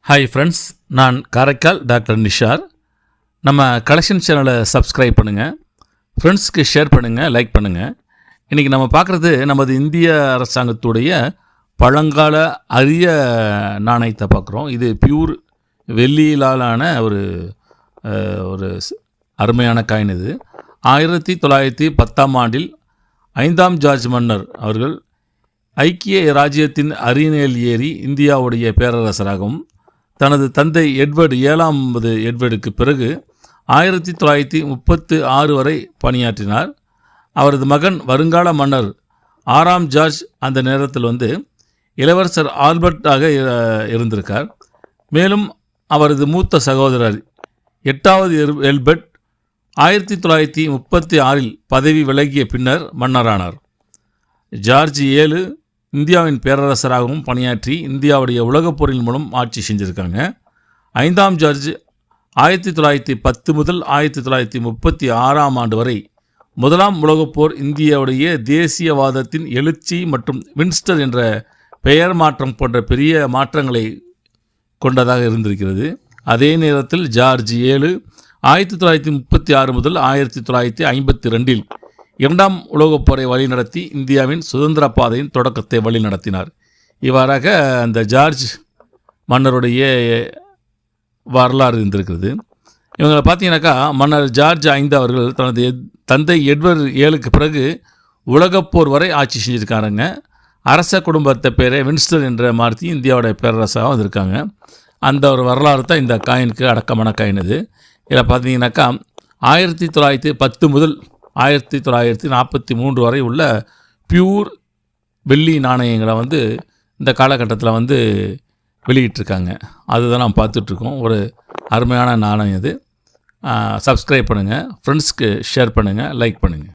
Hi friends, நான் Karaikal doctor Nishar. நம்ம collection சேனலை சப்ஸ்கிரைப் பண்ணுங்கள், ஃப்ரெண்ட்ஸ்க்கு ஷேர் பண்ணுங்கள், லைக் பண்ணுங்கள். இன்றைக்கி நம்ம பார்க்குறது நமது இந்திய அரசாங்கத்துடைய பழங்கால அரிய நாணயத்தை பார்க்குறோம். இது பியூர் வெள்ளியிலான ஒரு அருமையான காயின். இது 1910ஆம் ஆண்டில் 5ஆம் ஜார்ஜ் மன்னர் அவர்கள் ஐக்கிய ராஜ்யத்தின் அரியணையில் ஏறி இந்தியாவுடைய பேரரசராகவும் தனது தந்தை எட்வர்டு 7வது எட்வர்டுக்கு பிறகு 1936 வரை பணியாற்றினார். அவரது மகன் வருங்கால மன்னர் 6ஆம் ஜார்ஜ் அந்த நேரத்தில் இளவரசர் ஆல்பர்ட்டாக இருந்திருக்கார். மேலும் அவரது மூத்த சகோதரர் 8வது எல்பர்ட் 1936இல் பதவி விலகிய பின்னர் மன்னரானார். ஜார்ஜ் 7 இந்தியாவின் பேரரசராகவும் பணியாற்றி இந்தியாவுடைய உலகப் போரின் மூலம் ஆட்சி செஞ்சுருக்காங்க. 5ஆம் ஜார்ஜ் 1910 முதல் 1936ஆம் ஆண்டு வரை முதலாம் உலகப் போர் இந்தியாவுடைய தேசியவாதத்தின் எழுச்சி மற்றும் வின்ஸ்டர் என்ற பெயர் மாற்றம் போன்ற பெரிய மாற்றங்களை கொண்டதாக இருந்திருக்கிறது. அதே நேரத்தில் ஜார்ஜ் 7 1936 முதல் 1952இல் 2ஆம் உலகப் போரை வழிநடத்தி இந்தியாவின் சுதந்திர பாதையின் தொடக்கத்தை வழிநடத்தினார். இவ்வாறாக அந்த ஜார்ஜ் மன்னருடைய வரலாறு இருந்திருக்கிறது. இவங்களை பார்த்தீங்கன்னாக்கா, மன்னர் ஜார்ஜ் 5 அவர்கள் தனது தந்தை எட்வர்டு 7க்கு பிறகு உலகப்போர் வரை ஆட்சி செஞ்சுருக்காருங்க. அரச குடும்பத்தை பேரை வின்ஸ்டர் என்ற மாற்றி இந்தியாவுடைய பேரரசாக வந்திருக்காங்க. அந்த ஒரு வரலாறு தான் இந்த காயினுக்கு அடக்கமான காயின். இது இதில் பார்த்தீங்கன்னாக்கா 1910 முதல் 1943 வரை உள்ள பியூர் வெள்ளி நாணயங்களை இந்த காலகட்டத்தில் வெளியிட்டிருக்காங்க. அதுதான் நாம் பார்த்துட்ருக்கோம். ஒரு அருமையான நாணயம் இது. சப்ஸ்கிரைப் பண்ணுங்கள், ஃப்ரெண்ட்ஸ்க்கு ஷேர் பண்ணுங்கள், லைக் பண்ணுங்கள்.